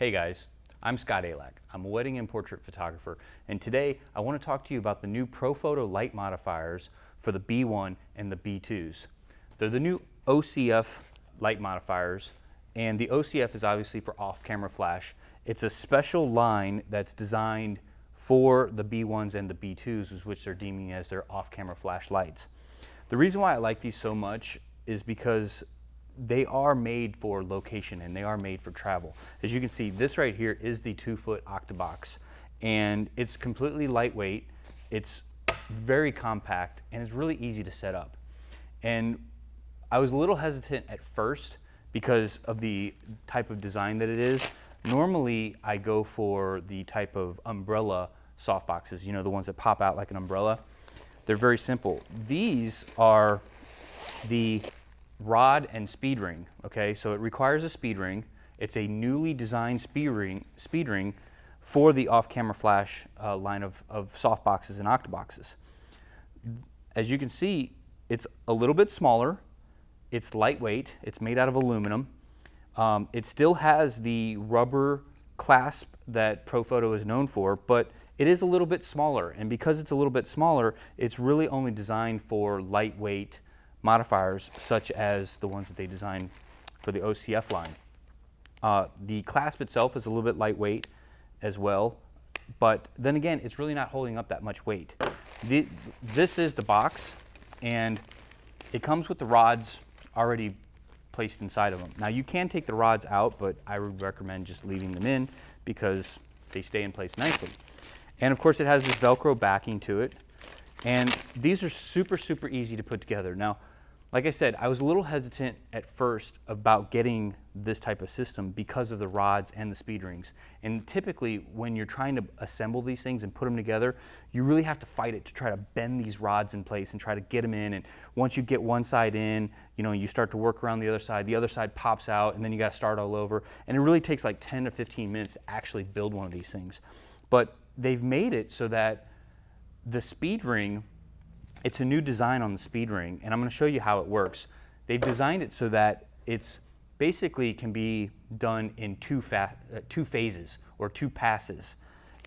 Hey guys, I'm Scott Alak. I'm a wedding and portrait photographer, and today I want to talk to you about the new Profoto Light Modifiers for the B1 and the B2s. They're the new OCF Light Modifiers, and the OCF is obviously for off-camera flash. It's a special line that's designed for the B1s and the B2s, which they're deeming as their off-camera flash lights. The reason why I like these so much is because they are made for location and they are made for travel. As you can see, this right here is the 2-foot Octobox, and it's completely lightweight, it's very compact, and it's really easy to set up. And I was a little hesitant at first because of the type of design that it is. Normally I go for the type of umbrella softboxes, you know, the ones that pop out like an umbrella. They're very simple. These are the rod and speed ring, okay? So it requires a speed ring. It's a newly designed speed ring for the off-camera flash line of softboxes and octoboxes. As you can see, it's a little bit smaller, it's lightweight, it's made out of aluminum. It still has the rubber clasp that Profoto is known for, but it is a little bit smaller, and because it's a little bit smaller, it's really only designed for lightweight modifiers such as the ones that they designed for the OCF line. The clasp itself is a little bit lightweight as well, but then again, it's really not holding up that much weight. This is the box, and it comes with the rods already placed inside of them. Now you can take the rods out, but I would recommend just leaving them in because they stay in place nicely. And of course it has this Velcro backing to it, and these are super easy to put together. Now, like I said, I was a little hesitant at first about getting this type of system because of the rods and the speed rings. And typically when you're trying to assemble these things and put them together, you really have to fight it to try to bend these rods in place and try to get them in. And once you get one side in, you know, you start to work around the other side pops out, and then you got to start all over. And it really takes like 10 to 15 minutes to actually build one of these things. But they've made it so that the speed ring, it's a new design on the speed ring, and I'm going to show you how it works. They've designed it so that it's basically can be done in two phases or 2 passes.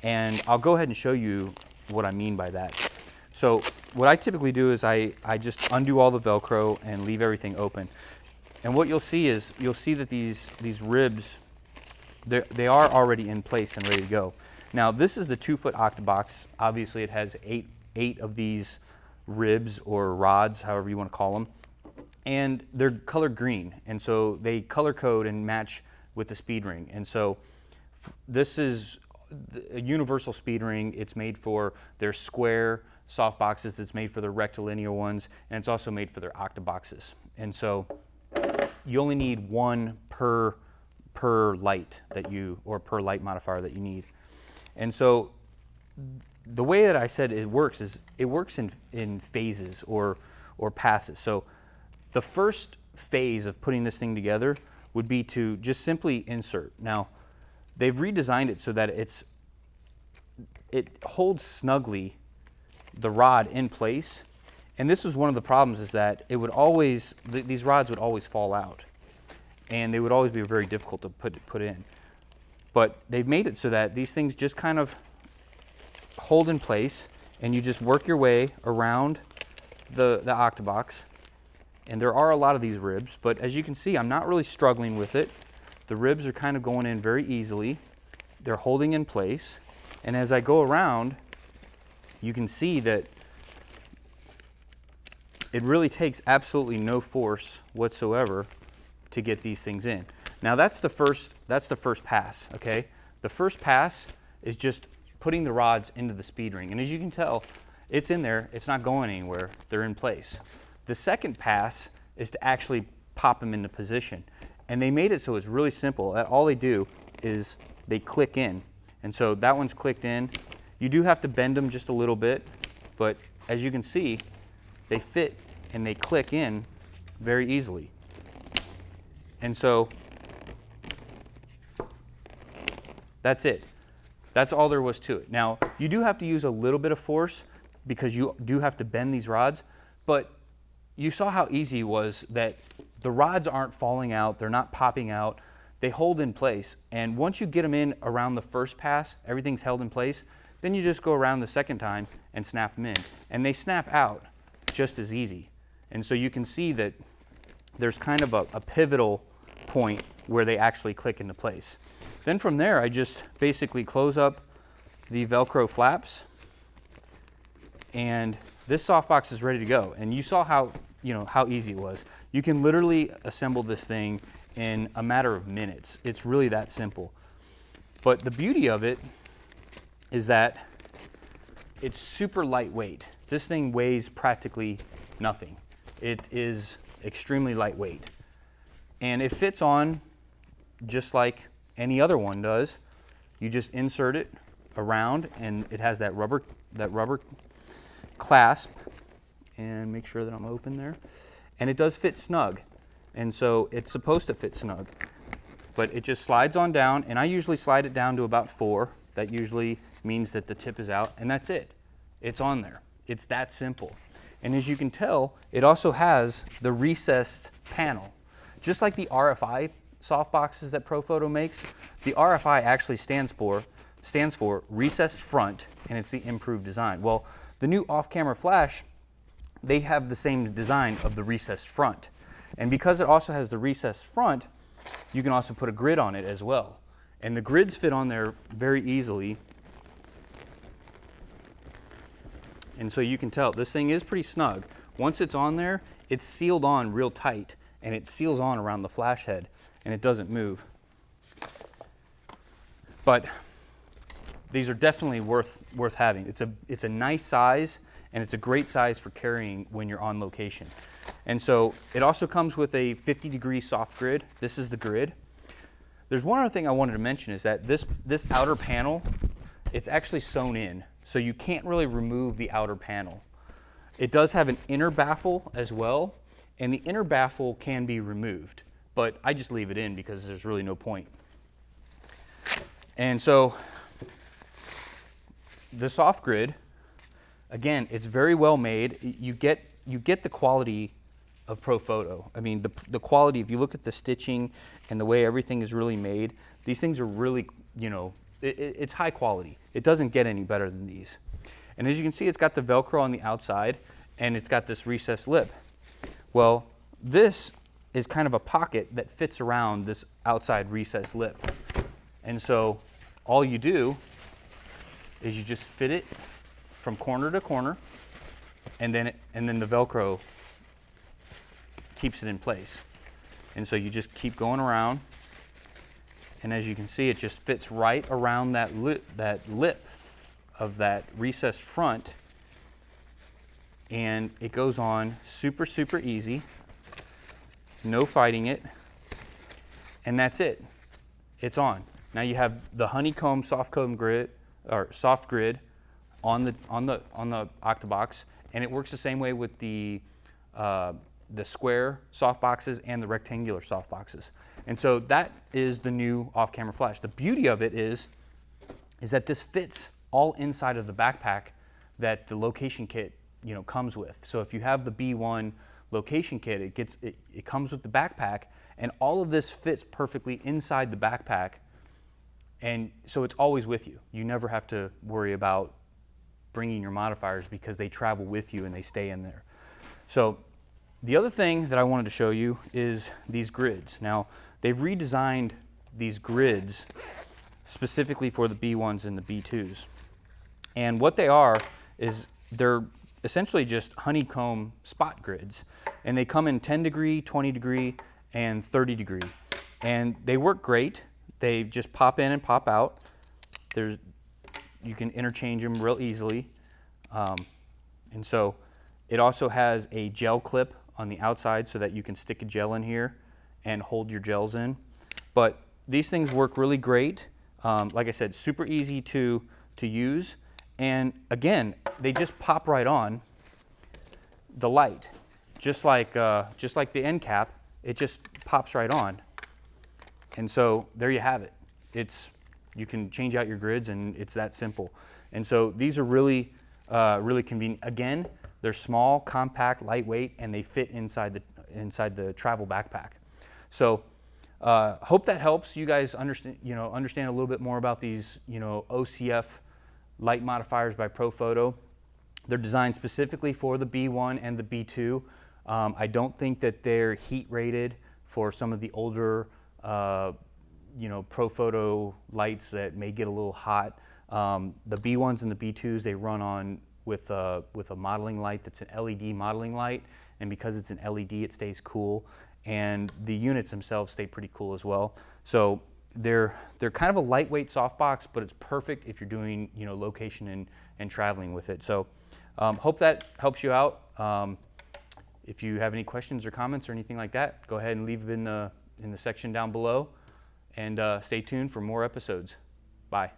And I'll go ahead and show you what I mean by that. So what I typically do is I just undo all the Velcro and leave everything open. And what you'll see is, you'll see that these ribs, they are already in place and ready to go. Now this is the 2-foot Octobox. Obviously it has eight of these ribs or rods, however you want to call them, and they're colored green, and so they color code and match with the speed ring. And so this is a universal speed ring. It's made for their square softboxes, it's made for their rectilinear ones, and it's also made for their octoboxes. And so you only need one per light that you, or per light modifier that you need. And so the way that I said it works is it works in phases or passes. So the first phase of putting this thing together would be to just simply insert. Now they've redesigned it so that it holds snugly the rod in place, and this was one of the problems, is that it would always, these rods would always fall out, and they would always be very difficult to put in. But they've made it so that these things just kind of hold in place, and you just work your way around the Octobox. And there are a lot of these ribs, but as you can see, I'm not really struggling with it. The ribs are kind of going in very easily. They're holding in place, and as I go around, you can see that it really takes absolutely no force whatsoever to get these things in. Now that's the first pass, okay? The first pass is just putting the rods into the speed ring, and as you can tell, it's in there, it's not going anywhere, they're in place. The second pass is to actually pop them into position, and they made it so it's really simple. All they do is they click in, and so that one's clicked in. You do have to bend them just a little bit, but as you can see, they fit and they click in very easily. And so that's it. That's all there was to it. Now, you do have to use a little bit of force because you do have to bend these rods, but you saw how easy it was, that the rods aren't falling out, they're not popping out. they hold in place. And once you get them in around the first pass, everything's held in place, then you just go around the second time and snap them in. And they snap out just as easy. And so you can see that there's kind of a pivotal point where they actually click into place. Then from there, I just basically close up the Velcro flaps, and this softbox is ready to go. And you saw how easy it was. You can literally assemble this thing in a matter of minutes. It's really that simple. But the beauty of it is that it's super lightweight. This thing weighs practically nothing. It is extremely lightweight. And it fits on just like any other one does. You just insert it around, and it has that rubber clasp, and make sure that I'm open there. And it does fit snug. And so it's supposed to fit snug. But it just slides on down, and I usually slide it down to about 4. That usually means that the tip is out, and that's it. It's on there. It's that simple. And as you can tell, it also has the recessed panel. Just like the RFI softboxes that Profoto makes, the RFI actually stands for recessed front, and it's the improved design. Well, the new off-camera flash, they have the same design of the recessed front. And because it also has the recessed front, you can also put a grid on it as well. And the grids fit on there very easily. And so you can tell this thing is pretty snug. Once it's on there, it's sealed on real tight, and it seals on around the flash head, and it doesn't move. But these are definitely worth having. It's a nice size, and it's a great size for carrying when you're on location. And so it also comes with a 50-degree soft grid. This is the grid. There's one other thing I wanted to mention is that this outer panel, it's actually sewn in, so you can't really remove the outer panel. It does have an inner baffle as well, and the inner baffle can be removed, but I just leave it in because there's really no point. And so the soft grid, again, it's very well made. You get the quality of Profoto. I mean, the quality, if you look at the stitching and the way everything is really made, these things are really, it's high quality. It doesn't get any better than these. And as you can see, it's got the Velcro on the outside, and it's got this recessed lip. Well, this is kind of a pocket that fits around this outside recessed lip. And so all you do is you just fit it from corner to corner, and then the Velcro keeps it in place. And so you just keep going around, and as you can see, it just fits right around that lip of that recessed front, and it goes on super, super easy. No fighting it, and that's it. It's on. Now you have the honeycomb soft grid on the Octobox, and it works the same way with the square softboxes and the rectangular softboxes. And so that is the new off-camera flash. The beauty of it is that this fits all inside of the backpack that the location kit comes with. So if you have the B1 location kit, it comes with the backpack, and all of this fits perfectly inside the backpack, and so it's always with you. You never have to worry about bringing your modifiers because they travel with you and they stay in there. So the other thing that I wanted to show you is these grids. Now, they've redesigned these grids specifically for the B1s and the B2s. And what they are is they're essentially just honeycomb spot grids. And they come in 10 degree, 20 degree, and 30 degree. And they work great. They just pop in and pop out. You can interchange them real easily. And so it also has a gel clip on the outside so that you can stick a gel in here and hold your gels in. But these things work really great. Like I said, super easy to use. And again, they just pop right on the light. Just like the end cap, it just pops right on. And so there you have it. You can change out your grids, and it's that simple. And so these are really convenient. Again, they're small, compact, lightweight, and they fit inside the travel backpack. So Hope that helps you guys understand a little bit more about these OCF light modifiers by Profoto. They're designed specifically for the B1 and the B2. I don't think that they're heat rated for some of the older Profoto lights that may get a little hot. The B1s and the B2s, they run on with a modeling light that's an LED modeling light, and because it's an LED, it stays cool. And the units themselves stay pretty cool as well. So they're kind of a lightweight softbox, but it's perfect if you're doing location and traveling with it. So hope that helps you out. If you have any questions or comments or anything like that, go ahead and leave them in the section down below, and stay tuned for more episodes. Bye.